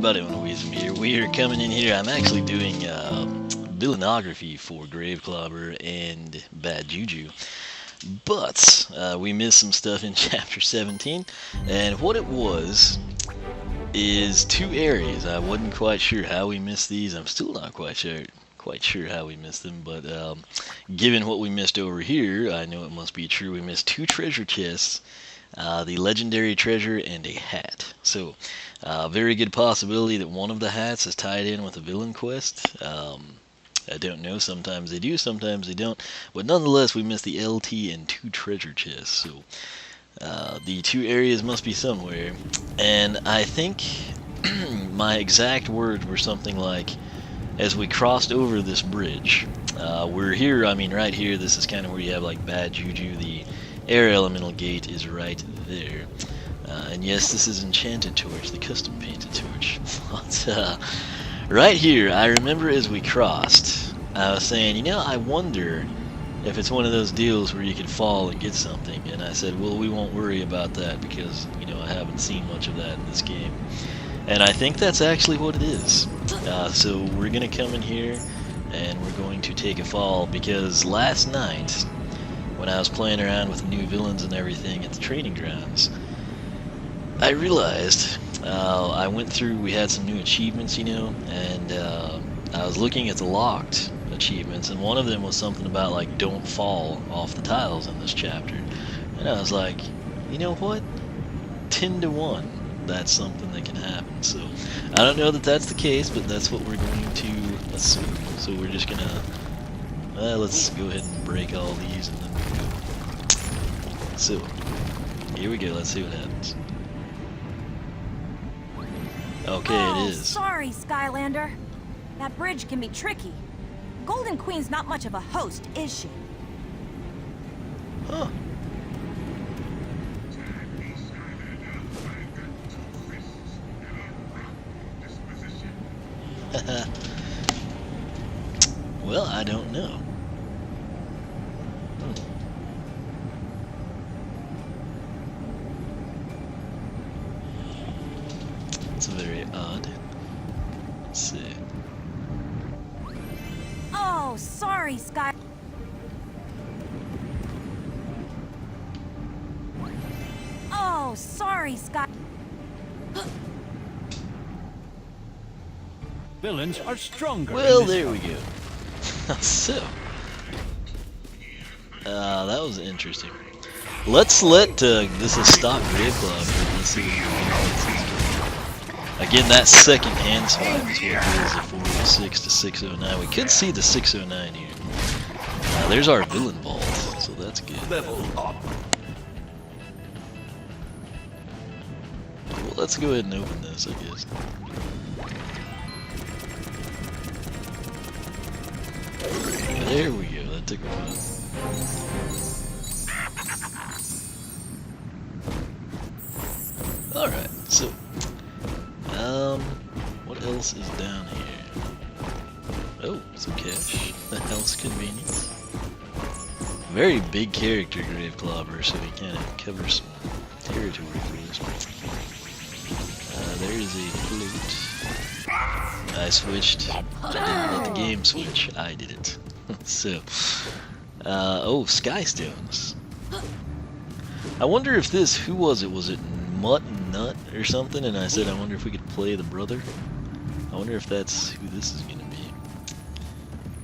everybody, Wisdom here. We are coming in here. I'm actually doing villainography for Graveclobber and Bad Juju. But we missed some stuff in Chapter 17, and what it was is two areas. I wasn't quite sure how we missed these. I'm still not quite sure how we missed them, but given what we missed over here, I know it must be true. We missed two treasure chests, the legendary treasure, and a hat. So, very good possibility that one of the hats is tied in with a villain quest. I don't know, sometimes they do, sometimes they don't, but nonetheless we missed the LT and two treasure chests, so the two areas must be somewhere, and I think my exact words were something like, as we crossed over this bridge, we're here, I mean right here, this is kind of where you have like Bad Juju, the air elemental gate is right there. And yes, this is Enchanted Torch, the custom painted torch. But right here, I remember as we crossed, I was saying, you know, I wonder if it's one of those deals where you could fall and get something. And I said, well, we won't worry about that because, you know, I haven't seen much of that in this game. And I think that's actually what it is. So we're going to come in here and we're going to take a fall because last night, when I was playing around with new villains and everything at the training grounds, I realized I went through, we had some new achievements, you know, and I was looking at the locked achievements, and one of them was something about like don't fall off the tiles in this chapter, and I was like, you know what, 10 to 1, that's something that can happen. So I don't know that that's the case, but that's what we're going to assume. So we're just gonna let's go ahead and break all these and then we'll go. So here we go, let's see what happens. Okay, it is. Sorry, Skylander. That bridge can be tricky. Golden Queen's not much of a host, is she? Huh. Well, I don't know. It's very odd. Let's see. Oh, sorry, Sky. Oh, sorry, Sky. Villains are stronger. Well, there we go. So, that was interesting. Let's let this is stock Graveclobber. Let's see what we can. Again, that second hand swipe is what gives the 406 to 609. We could see the 609 here. There's our villain vault, so that's good. Level up. Well, let's go ahead and open this, I guess. There we go, that took a while. Alright, so what else is down here? Oh, some cash. The house convenience. Very big character, Graveclobber, so he kind of covers some territory for us. There's a flute. I switched. I didn't let the game switch. I did it. So, oh, Skystones. I wonder if this, who was it? Was it Mutt and Nut or something? And I said, I wonder if we could play the brother. I wonder if that's who this is going to be.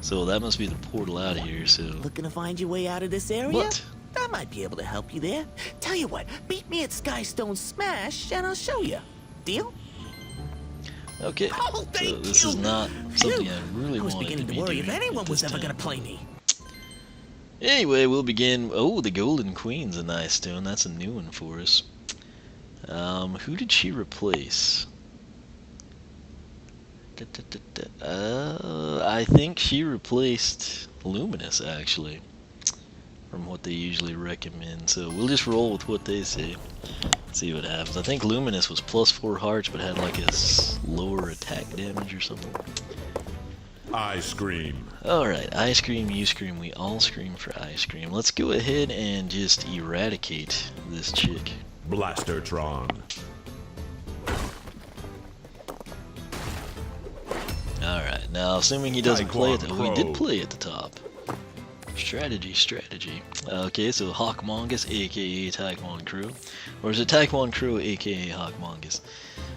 So that must be the portal out of here, so... Looking to find your way out of this area? What? I might be able to help you there. Tell you what, beat me at Skystone Smash and I'll show you. Deal? Okay, Oh, so this is not something I really I was wanted beginning to to be worry doing if anyone at was this ever time. gonna play me. Anyway, we'll begin. Oh, the Golden Queen's a nice stone. That's a new one for us. Who did she replace? I think she replaced Luminous, actually, from what they usually recommend. So we'll just roll with what they say. See what happens. I think Luminous was +4 hearts, but had like a lower attack damage or something. I scream. Alright, I scream, you scream, we all scream for ice cream. Let's go ahead and just eradicate this chick. Blastertron. Now, assuming he doesn't play at the... Oh, he did Crow. play at the top. Strategy. Okay, so Hawkmongus, aka Taekwon Crow. Or is it Taekwon Crow, aka Hawkmongus?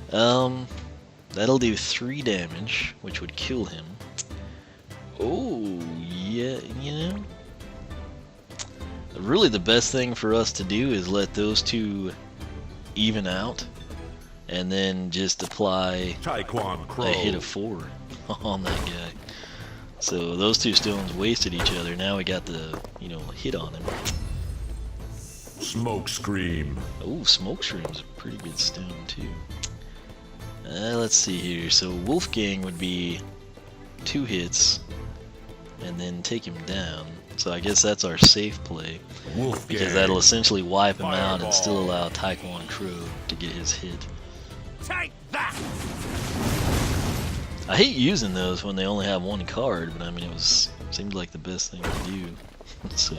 That'll do 3 damage, which would kill him. Oh, yeah, you know. Really, the best thing for us to do is let those two even out, and then just apply Taekwon Crow. a hit of 4 on that guy. So those 2 stones wasted each other. Now we got the, you know, hit on him. Smoke Scream. Oh, Smoke Shroom's a pretty good stone too. Let's see here. So Wolfgang would be 2 hits, and then take him down. So I guess that's our safe play, Wolfgang. because that'll essentially wipe him out and Fireball. still allow Taekwon Crow to get his hit. Take that! I hate using those when they only have 1 card, but I mean, seemed like the best thing to do. So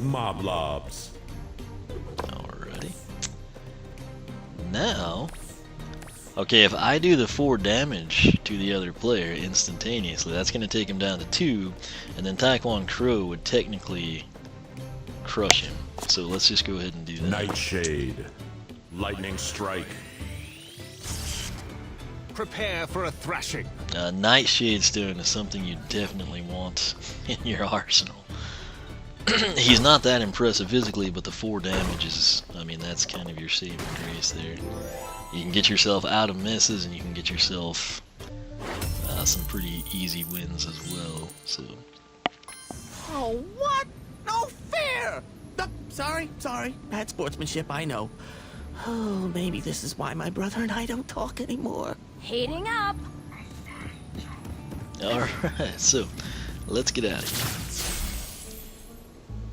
Mob Lobs. alrighty. Now, okay, if I do the 4 damage to the other player instantaneously, that's going to take him down to 2, and then Taekwon Crow would technically crush him. So let's just go ahead and do that. Nightshade. Lightning Strike. Prepare for a thrashing. Nightshade Stone is something you definitely want in your arsenal. He's not that impressive physically, but the 4 damage is, I mean, that's kind of your saving grace there. You can get yourself out of messes, and you can get yourself some pretty easy wins as well. So Oh, what? No fair! Sorry. Bad sportsmanship, I know. Oh, maybe this is why my brother and I don't talk anymore. Heating up. alright, so let's get out of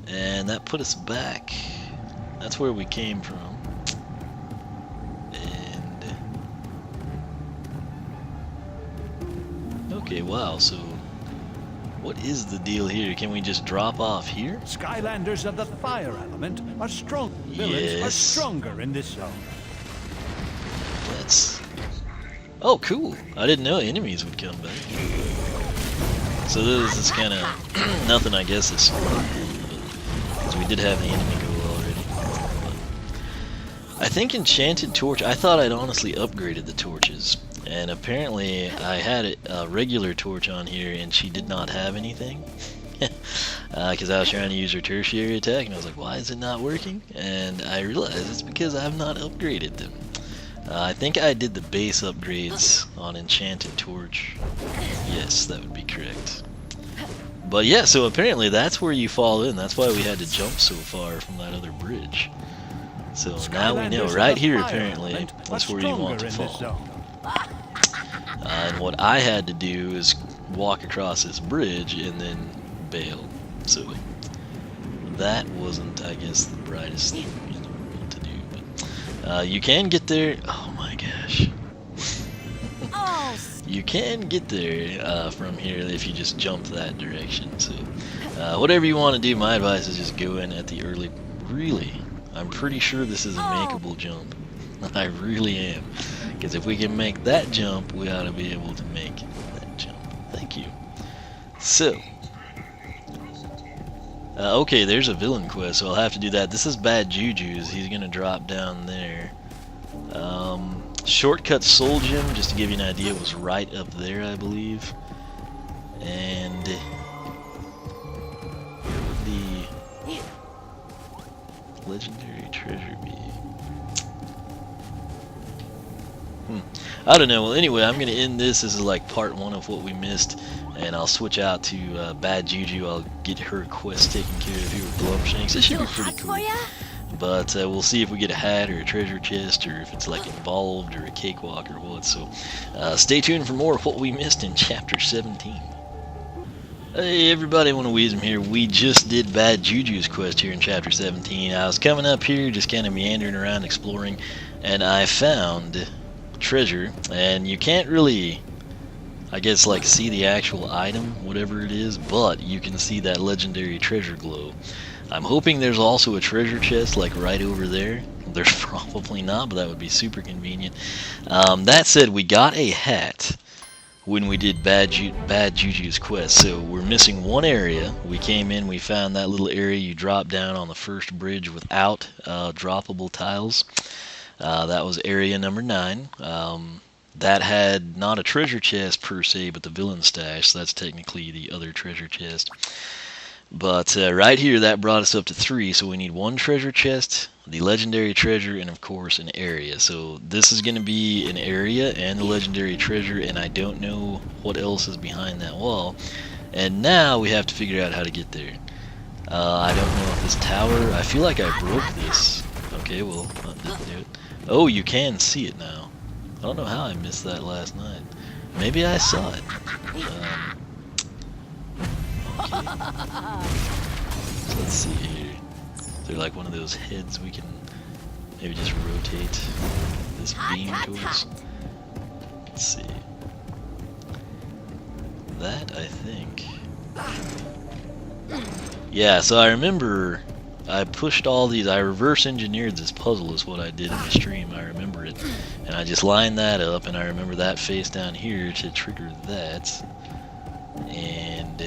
here. And that put us back. That's where we came from. And okay, wow, so what is the deal here? Can we just drop off here? Skylanders of the fire element are strong. Villains are Yes. stronger in this zone. That's... Oh, cool. I didn't know enemies would come back. So this is kind of nothing, I guess, is because we did have the enemy go already. But I think Enchanted Torch, I thought I'd honestly upgraded the torches. And apparently I had a regular torch on here, and she did not have anything. Because I was trying to use her tertiary attack, and I was like, why is it not working? And I realized it's because I have not upgraded them. I think I did the base upgrades on Enchanted Torch. Yes, that would be correct. But yeah, so apparently that's where you fall in. That's why we had to jump so far from that other bridge. So now we know, Skylanders of right the here fire apparently, element are that's where you want to stronger in this fall. zone. And what I had to do is walk across this bridge and then bail. So that wasn't, I guess, the brightest thing to do. But you can get there. Oh my gosh. Oh, You can get there from here if you just jump that direction. So whatever you want to do, my advice is just go in at the early. Really, I'm pretty sure this is a makeable jump. I really am. Because if we can make that jump, we ought to be able to make that jump. Thank you. So, okay, there's a villain quest, so I'll have to do that. This is Bad Juju's. He's going to drop down there. Shortcut Soul Gem, just to give you an idea, was right up there, I believe. And the legendary treasure be? I don't know. Well, anyway, I'm going to end this. This is like part 1 of what we missed. And I'll switch out to Bad Juju. I'll get her quest taken care of here with Glumshanks. It should be pretty cool. But we'll see if we get a hat or a treasure chest, or if it's like involved or a cakewalk or what. So stay tuned for more of what we missed in Chapter 17. Hey everybody, Wisdom here. We just did Bad Juju's quest here in Chapter 17. I was coming up here, just kind of meandering around exploring, and I found treasure, and you can't really, I guess, like see the actual item, whatever it is, but you can see that legendary treasure glow. I'm hoping there's also a treasure chest like right over there. There's probably not, but that would be super convenient. That said, we got a hat when we did Bad Juju's quest, so we're missing one area. We came in, we found that little area you drop down on the first bridge without droppable tiles. That was area number 9. That had not a treasure chest per se, but the villain stash, so that's technically the other treasure chest. But right here, that brought us up to 3, so we need 1 treasure chest, the legendary treasure, and of course an area. So this is going to be an area and the legendary treasure, and I don't know what else is behind that wall. And now we have to figure out how to get there. I don't know if this tower, I feel like I broke this. Okay, well, that didn't do it. Oh, you can see it now. I don't know how I missed that last night. Maybe I saw it. Okay. So let's see here. Is there like one of those heads we can maybe just rotate this beam towards? Let's see. That, I think. Yeah, so I remember I pushed all these, I reverse engineered this puzzle is what I did in the stream, I remember it. And I just lined that up, and I remember that face down here to trigger that. And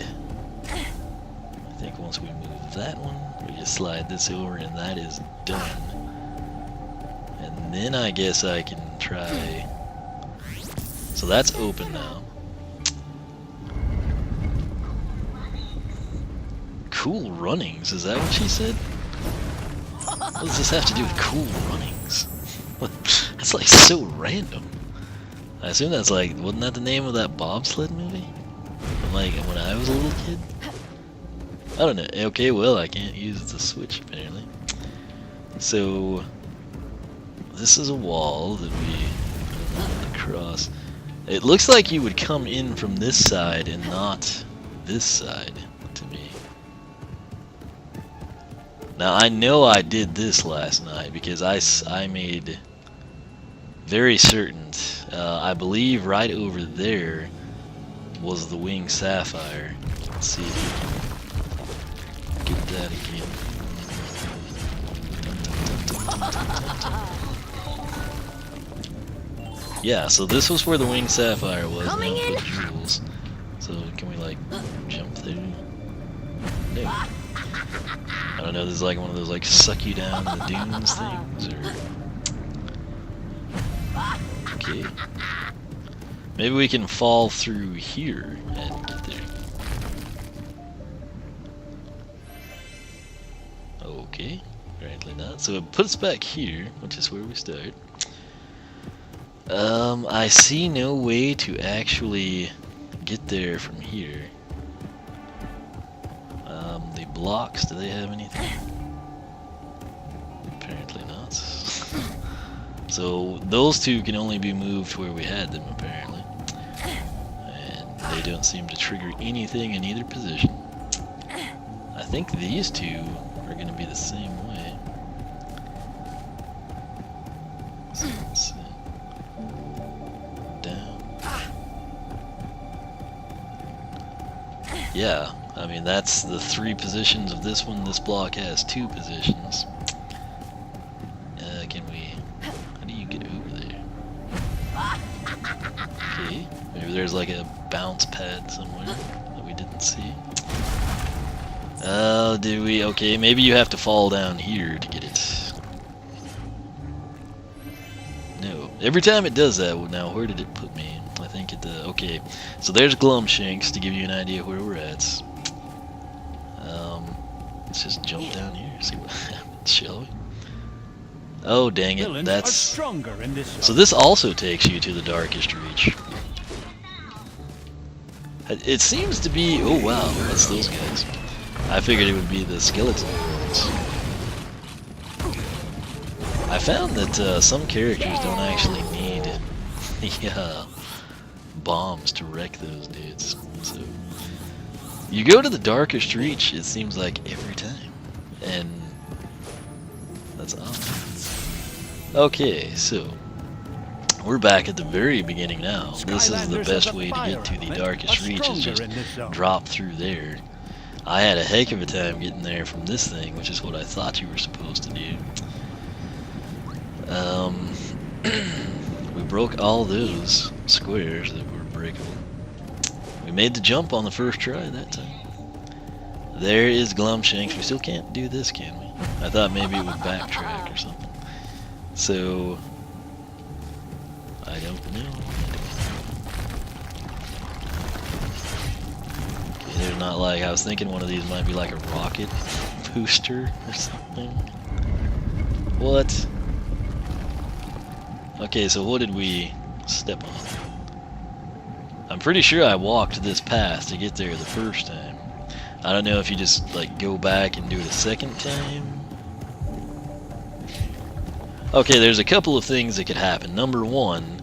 I think once we move that one, we just slide this over and that is done. And then I guess I can try. So that's open now. Cool runnings, is that what she said? What does this have to do with cool runnings? That's like so random. I assume that's like, wasn't that the name of that bobsled movie? Like when I was a little kid? I don't know. Okay, well, I can't use the switch apparently. So this is a wall that we run across. It looks like you would come in from this side and not this side to me. Now I know I did this last night because I made very certain. I believe right over there was the winged sapphire. Let's see if we can get that again. Yeah, so this was where the winged sapphire was. Coming in. Jewels. So can we like jump there? No. I don't know. This is like one of those like suck you down the dunes things, or okay. Maybe we can fall through here and get there. Okay, apparently not. So it puts us back here, which is where we start. I see no way to actually get there from here. The blocks, do they have anything? Apparently not. So those two can only be moved where we had them, apparently. And they don't seem to trigger anything in either position. I think these two are going to be the same way. So let's see. Down. Yeah, I mean that's the 3 positions of this one. This block has 2 positions. Can we... How do you get over there? Okay, maybe there's like a bounce pad somewhere that we didn't see. Oh, did we? Okay, maybe you have to fall down here to get it. No. Every time it does that, well, now where did it put me? I think it, okay. So there's Glumshanks to give you an idea where we're at. Let's just jump down here, see what happens, shall we? Oh, dang it, Villains that's... are stronger in this So this also takes you to the darkest reach. It seems to be... Oh, wow, that's those guys. I figured it would be the skeleton ones. I found that some characters don't actually need the bombs to wreck those dudes. So you go to the darkest reach, it seems like every time, and that's awesome. Okay, so we're back at the very beginning now. This is the best way to get to the darkest reach, is just drop through there. I had a heck of a time getting there from this thing, which is what I thought you were supposed to do. We broke all those squares that were breakable. We made the jump on the first try that time. There is Glumshanks. We still can't do this, can we? I thought maybe it would backtrack or something. So, I don't know. Okay, there's not like, I was thinking one of these might be like a rocket booster or something. What? Okay, so what did we step on? I'm pretty sure I walked this path to get there the first time. I don't know if you just like go back and do it a second time. Okay, there's a couple of things that could happen. Number one,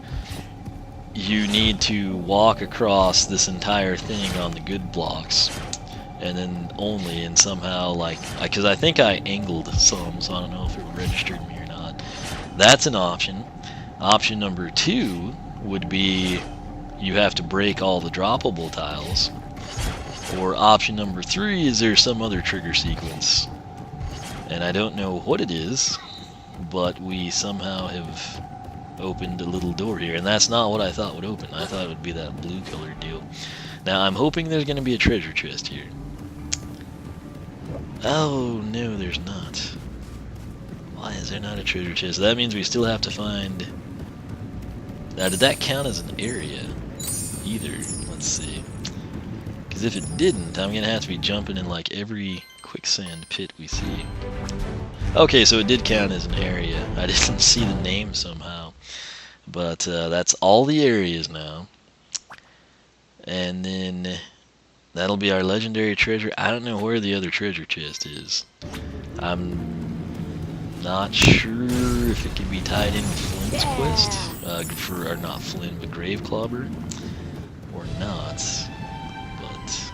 you need to walk across this entire thing on the good blocks, and then only, and somehow like, because I think I angled some, so I don't know if it registered me or not. That's an option. Option number two would be you have to break all the droppable tiles. Or option number three is there's some other trigger sequence. And I don't know what it is, but we somehow have opened a little door here. And that's not what I thought would open. I thought it would be that blue colored deal. Now I'm hoping there's going to be a treasure chest here. Oh, no, there's not. Why is there not a treasure chest? That means we still have to find... Now, did that count as an area? Either. Let's see. Because if it didn't, I'm going to have to be jumping in like every quicksand pit we see. Okay, so it did count as an area. I didn't see the name somehow. But that's all the areas now. And then that'll be our legendary treasure. I don't know where the other treasure chest is. I'm not sure if it could be tied in with Flint's quest. Or not Flint, but Grave Clobber. Or not. But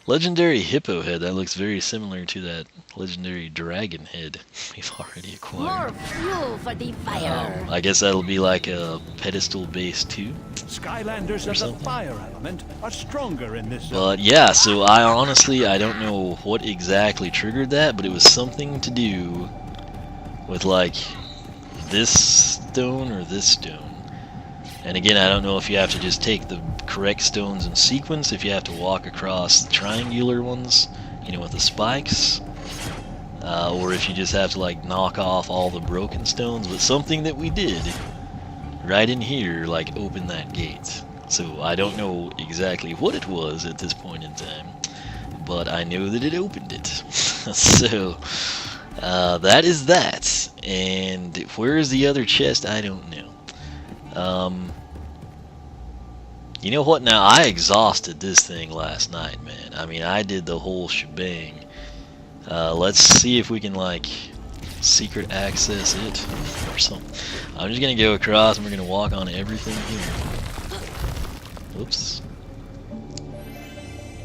legendary hippo head, that looks very similar to that legendary dragon head we've already acquired. More fuel for the fire. I guess that'll be like a pedestal base too. Skylanders of the fire element are stronger in this zone. But yeah, so I honestly, I don't know what exactly triggered that, but it was something to do with like this stone or this stone. And again, I don't know if you have to just take the correct stones in sequence, if you have to walk across the triangular ones, you know, with the spikes, or if you just have to like knock off all the broken stones. But something that we did right in here, like, open that gate. So I don't know exactly what it was at this point in time, but I know that it opened it. So that is that. And where is the other chest? I don't know. You know what, now I exhausted this thing last night, man. I mean, I did the whole shebang. Let's see if we can like secret access it or something. I'm just gonna go across and we're gonna walk on everything here. Oops.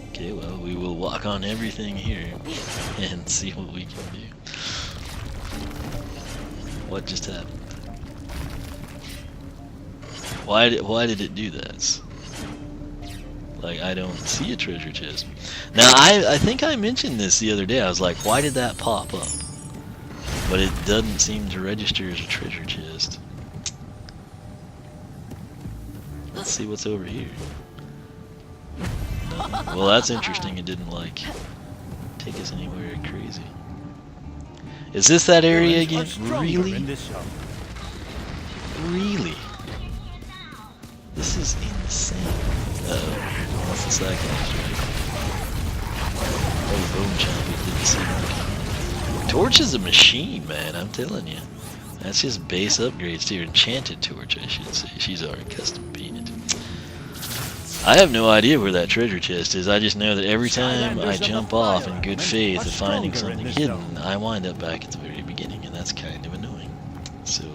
Okay, well, we will walk on everything here and see what we can do. What just happened? Why did it do that? Like, I don't see a treasure chest. Now, I think I mentioned this the other day. I was like, why did that pop up? But it doesn't seem to register as a treasure chest. Let's see what's over here. Nothing. Well, that's interesting. It didn't, like, take us anywhere crazy. Is this that area again? Really? Really? This is insane. Uh-oh. What's the second? Oh, Bone Chomp, didn't see that. Torch is a machine, man, I'm telling you. That's just base upgrades to your Enchanted Torch, I should say. She's already custom painted. I have no idea where that treasure chest is. I just know that every time I jump off in good faith of finding something hidden, I wind up back at the very beginning, and that's kind of annoying. So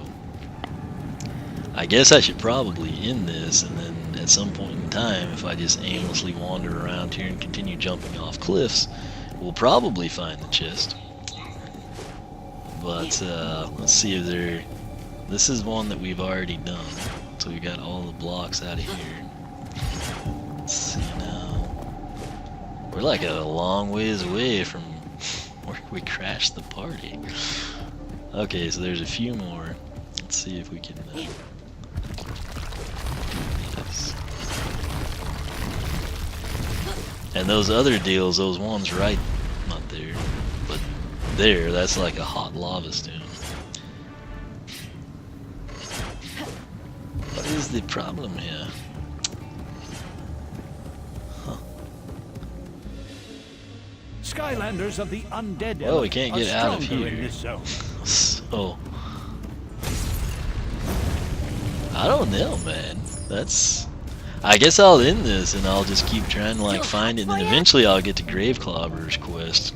I guess I should probably end this, and then at some point in time, if I just aimlessly wander around here and continue jumping off cliffs, we'll probably find the chest. But let's see if there... This is one that we've already done, so we got all the blocks out of here. Let's see now. We're like a long ways away from where we crashed the party. Okay, so there's a few more. Let's see if we can... yes. And those other deals, those ones right, not there, but there, that's like a hot lava stone. What is the problem here? Huh. Skylanders of the undead Well, we can't get out of stronger in here. this zone. So... I don't know, man. That's... I guess I'll end this and I'll just keep trying to like find it, and then eventually I'll get to Graveclobber's quest.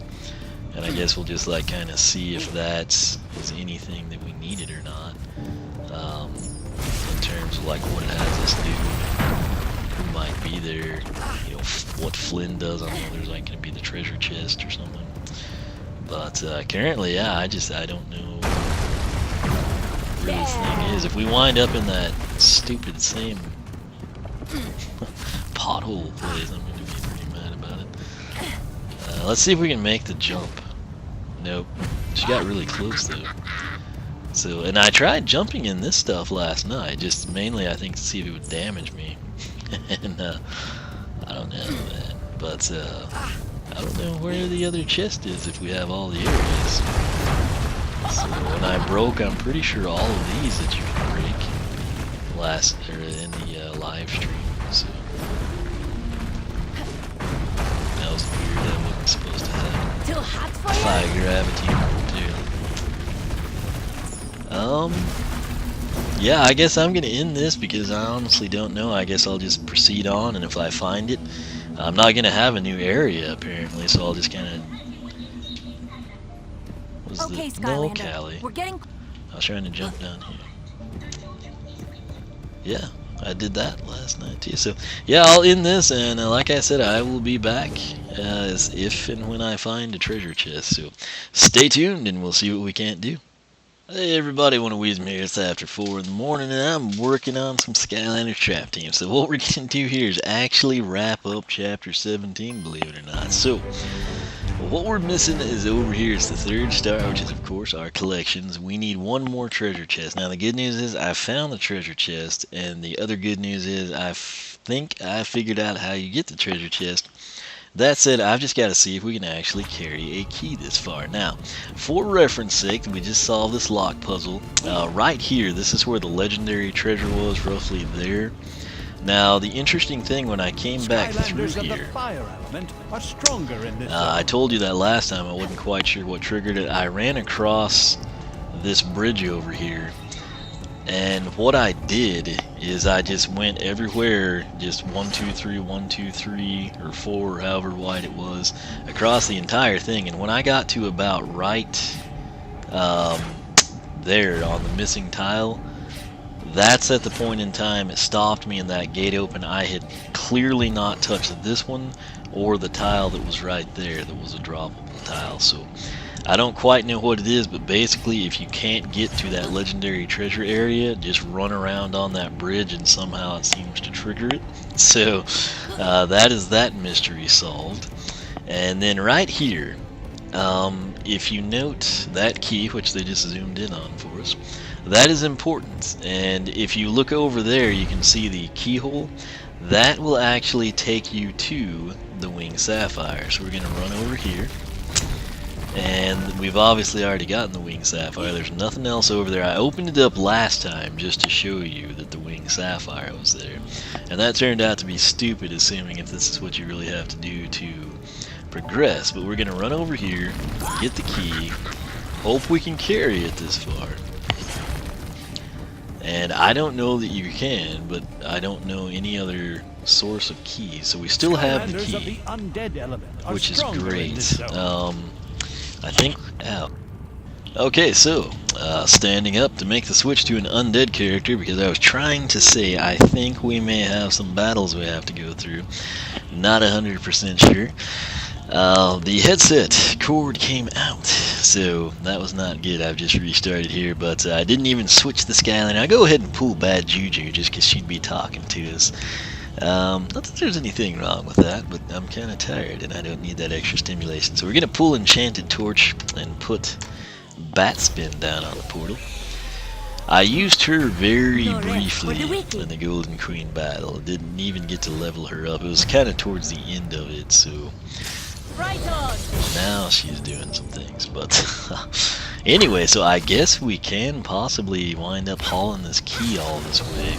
And I guess we'll just like kind of see if that is anything that we needed or not. In terms of like what it has us do, who might be there, you know, what Flynn does. I know there's like going to be the treasure chest or something. But currently, yeah, I don't know where this thing is. If we wind up in that stupid same pothole place, I'm going to be pretty mad about it. Let's see if we can make the jump. Nope. She got really close though. So, and I tried jumping in this stuff last night, just mainly I think to see if it would damage me. And I don't know, man. But I don't know where the other chest is if we have all the areas. So when I broke, I'm pretty sure all of these that you can break in the live stream. So that was weird. That wasn't supposed to happen. Too hot for you? Fire gravity too. Yeah, I guess I'm gonna end this because I honestly don't know. I guess I'll just proceed on, and if I find it, I'm not gonna have a new area apparently, so I'll just kind of. Okay, No, Skylander. Callie. We're getting... I was trying to jump down here. Yeah, I did that last night too. So yeah, I'll end this, and like I said, I will be back as if and when I find a treasure chest. So stay tuned, and we'll see what we can't do. Hey everybody, Weezum here. It's after 4 in the morning, and I'm working on some Skylanders trap teams. So what we're going to do here is actually wrap up Chapter 17, believe it or not. So what we're missing is over here. It's the 3rd star, which is of course our collections. We need one more treasure chest. Now the good news is I found the treasure chest, and the other good news is I think I figured out how you get the treasure chest. That said, I've just got to see if we can actually carry a key this far. Now, for reference sake, we just solved this lock puzzle. Right here, this is where the legendary treasure was, roughly there. Now, the interesting thing when I came back through here, the fire element are stronger in this I told you that last time. I wasn't quite sure what triggered it. I ran across this bridge over here, and what I did is I just went everywhere, just 1, 2, 3, 1, 2, 3, or 4, or however wide it was, across the entire thing. And when I got to about right there on the missing tile, that's at the point in time it stopped me and that gate opened. I had clearly not touched this one or the tile that was right there that was a droppable tile. So I don't quite know what it is, but basically if you can't get to that legendary treasure area, just run around on that bridge and somehow it seems to trigger it. So that is that mystery solved. And then right here, if you note that key, which they just zoomed in on for us, that is important. And if you look over there, you can see the keyhole. That will actually take you to the winged sapphire. So we're going to run over here. And we've obviously already gotten the winged sapphire. There's nothing else over there. I opened it up last time just to show you that the winged sapphire was there. And that turned out to be stupid, assuming if this is what you really have to do to progress. But we're going to run over here, get the key, hope we can carry it this far. And I don't know that you can, but I don't know any other source of keys. So we still have the key, which is great. I think, okay, so standing up to make the switch to an undead character, because I was trying to say I think we may have some battles we have to go through. Not 100% sure. The headset cord came out, so that was not good. I've just restarted here, but I didn't even switch the Skylander. I'll go ahead and pull Bad Juju just because she'd be talking to us. Not that there's anything wrong with that, but I'm kind of tired and I don't need that extra stimulation. So we're going to pull Enchanted Torch and put Bat Spin down on the portal. I used her very briefly in the Golden Queen battle. Didn't even get to level her up. It was kind of towards the end of it, so now she's doing some things. But anyway, so I guess we can possibly wind up hauling this key all this way.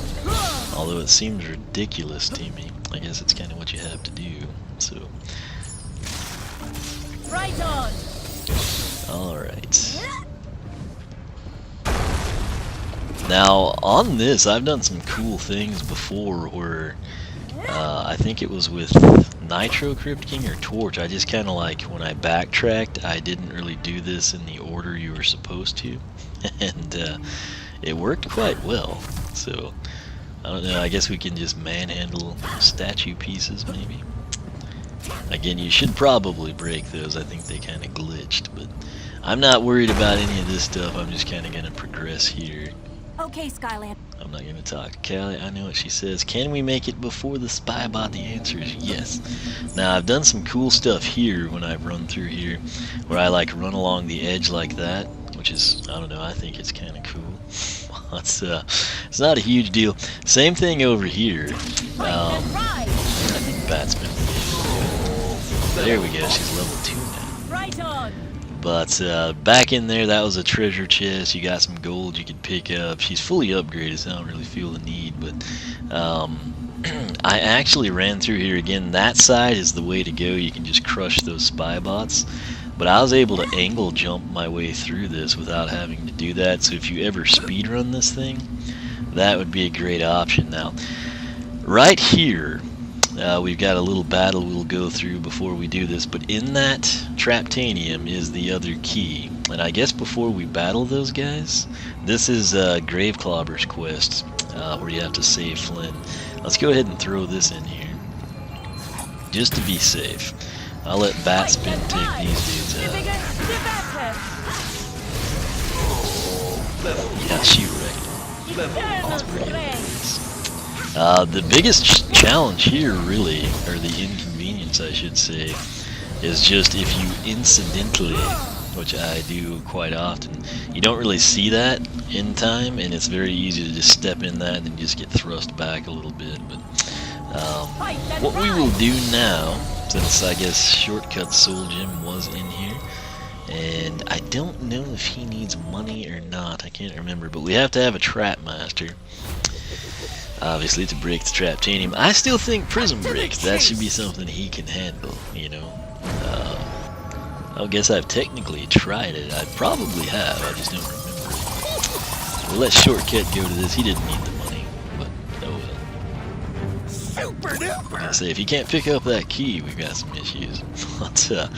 Although it seems ridiculous to me. I guess it's kind of what you have to do. So. Alright. Now, on this, I've done some cool things before where I think it was with Nitro Crypt King or Torch. I just kind of like, when I backtracked, I didn't really do this in the order you were supposed to. And it worked quite well. So, I don't know, I guess we can just manhandle statue pieces, maybe. Again, you should probably break those. I think they kind of glitched, but I'm not worried about any of this stuff. I'm just kind of going to progress here. Okay, Skylander. I'm not going to talk. Callie, I know what she says. Can we make it before the spy bot? The answer is yes. Now, I've done some cool stuff here when I've run through here, where I like run along the edge like that, which is, I don't know, I think it's kind of cool. It's not a huge deal. Same thing over here. I think Bat's been... There we go, she's level 2 now. Right on. But back in there, that was a treasure chest. You got some gold you could pick up. She's fully upgraded, so I don't really feel the need. But I actually ran through here again. That side is the way to go. You can just crush those spy bots. But I was able to angle jump my way through this without having to do that. So if you ever speedrun this thing, that would be a great option. Now, right here, we've got a little battle we'll go through before we do this, but in that Traptanium is the other key. And I guess before we battle those guys, this is Graveclobber's quest, where you have to save Flynn. Let's go ahead and throw this in here, just to be safe. I'll let Batspin take these dudes out. Yeah, she wrecked him. That's pretty nice. The biggest challenge here, really, or the inconvenience I should say, is just if you incidentally, which I do quite often, you don't really see that in time, and it's very easy to just step in that and just get thrust back a little bit. But what we will do now, since I guess Shortcut Soul Gem was in here, and I don't know if he needs money or not, I can't remember, but we have to have a Trap Master. Obviously, to break the Traptanium. I still think Prism Break, that should be something he can handle, you know. I guess I've technically tried it. I probably have, I just don't remember. We'll let Shortcut go to this. He didn't need the money, but oh well. Super duper! I say, if you can't pick up that key, we've got some issues. But,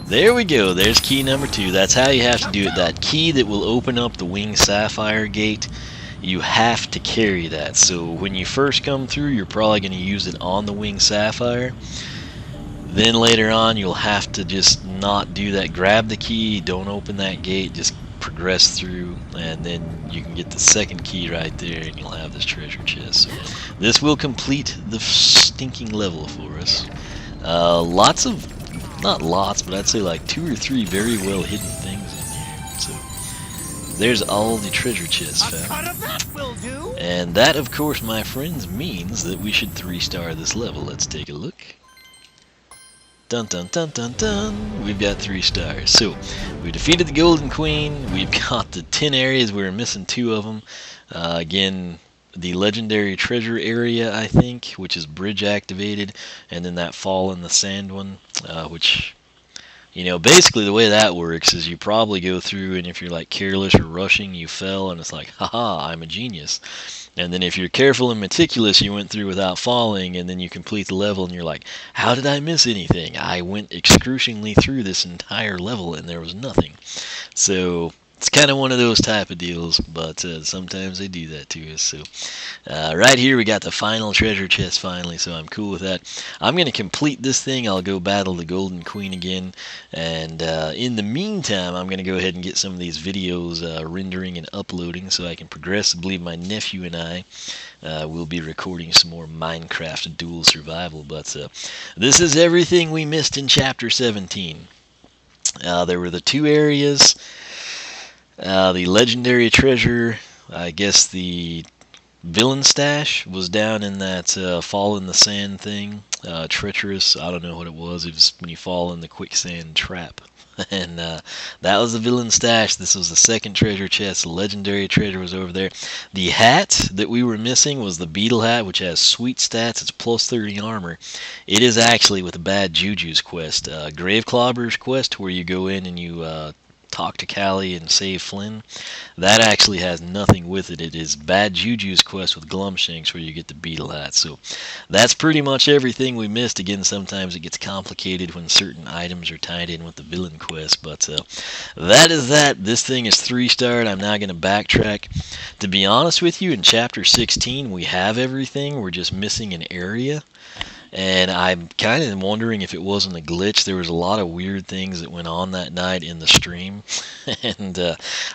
there we go. There's key number 2. That's how you have to do it. That key that will open up the Winged Sapphire gate, you have to carry that. So when you first come through, you're probably going to use it on the Winged Sapphire. Then later on, you'll have to just not do that. Grab the key, don't open that gate, just progress through, and then you can get the second key right there, and you'll have this treasure chest. So this will complete the stinking level for us. Lots of, not lots, but I'd say like 2 or 3 very well hidden things in here. So there's all the treasure chests found. And that, of course, my friends, means that we should 3-star this level. Let's take a look. Dun dun dun dun dun. We've got 3 stars. So we defeated the Golden Queen. We've got the 10 areas. We're missing 2 of them. Again, the legendary treasure area, I think, which is bridge activated, and then that fall in the sand one, which, you know, basically the way that works is you probably go through, and if you're like careless or rushing, you fell, and it's like, haha, I'm a genius. And then if you're careful and meticulous, you went through without falling, and then you complete the level, and you're like, how did I miss anything? I went excruciatingly through this entire level, and there was nothing. So It's kind of one of those type of deals, but sometimes they do that to us. So right here we got the final treasure chest finally, so I'm cool with that. I'm going to complete this thing. I'll go battle the Golden Queen again, and in the meantime I'm going to go ahead and get some of these videos rendering and uploading so I can progress. I believe my nephew and I will be recording some more Minecraft dual survival, but this is everything we missed in Chapter 17. There were the 2 areas. The legendary treasure, I guess the villain stash was down in that fall in the sand thing. Treacherous, I don't know what it was. It was when you fall in the quicksand trap. And that was the villain stash. This was the second treasure chest. The legendary treasure was over there. The hat that we were missing was the beetle hat, which has sweet stats. It's plus 30 armor. It is actually with the Bad Juju's quest. Graveclobber's quest, where you go in and you talk to Callie and save Flynn. That actually has nothing with it. It is Bad Juju's quest with Glumshanks where you get the beetle hat. So that's pretty much everything we missed. Again, sometimes it gets complicated when certain items are tied in with the villain quest, but that is that. This thing is 3-starred. I'm now going to backtrack. To be honest with you, in Chapter 16 we have everything. We're just missing an area. And I'm kind of wondering if it wasn't a glitch. There was a lot of weird things that went on that night in the stream. And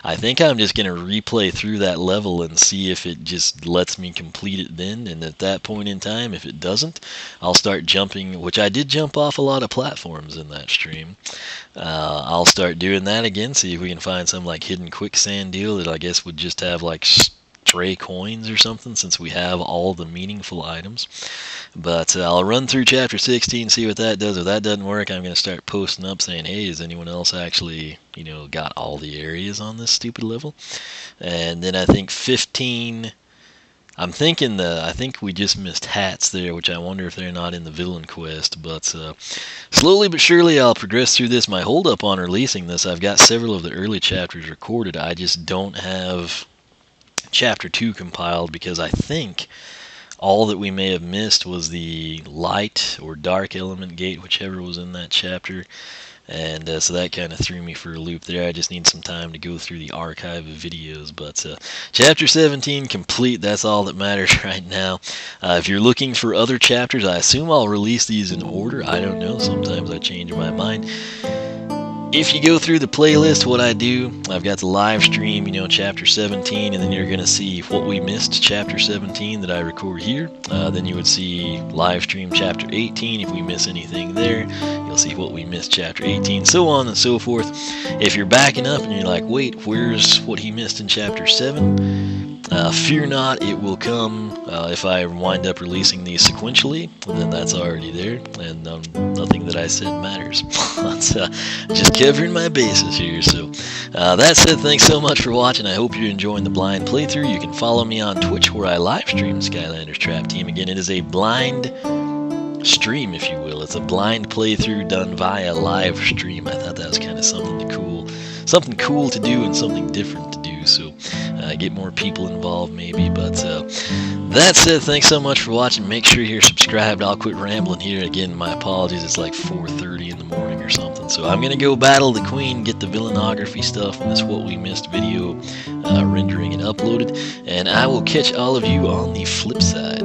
I think I'm just going to replay through that level and see if it just lets me complete it then. And at that point in time, if it doesn't, I'll start jumping, which I did jump off a lot of platforms in that stream. I'll start doing that again, see if we can find some like hidden quicksand deal that I guess would just have like stray coins or something, since we have all the meaningful items. But I'll run through Chapter 16, see what that does. If that doesn't work, I'm going to start posting up saying, hey, has anyone else actually, got all the areas on this stupid level? And then I think 15, I think we just missed hats there, which I wonder if they're not in the villain quest. But slowly but surely I'll progress through this. My hold up on releasing this, I've got several of the early chapters recorded. I just don't have Chapter 2 compiled, because I think all that we may have missed was the light or dark element gate, whichever was in that chapter. And so that kind of threw me for a loop there. I just need some time to go through the archive of videos. But Chapter 17 complete. That's all that matters right now. If you're looking for other chapters, I assume I'll release these in order. I don't know. Sometimes I change my mind. If you go through the playlist, what I do, I've got the live stream, Chapter 17, and then you're going to see what we missed, Chapter 17, that I record here. Then you would see live stream Chapter 18. If we miss anything there, you'll see what we missed, Chapter 18, so on and so forth. If you're backing up and you're like, wait, where's what he missed in Chapter 7? Fear not, it will come if I wind up releasing these sequentially, then that's already there, and nothing that I said matters. Just covering my bases here. So that said, thanks so much for watching. I hope you're enjoying the blind playthrough. You can follow me on Twitch, where I live stream Skylanders Trap Team. Again, it is a blind stream, if you will. It's a blind playthrough done via live stream. I thought that was kind of something cool to do and something different to do. So get more people involved maybe. But that said, thanks so much for watching. Make sure you're subscribed. I'll quit rambling here. Again, my apologies. It's like 4:30 in the morning or something. So I'm going to go battle the queen, get the villainography stuff in this What We Missed video rendering and uploaded. And I will catch all of you on the flip side.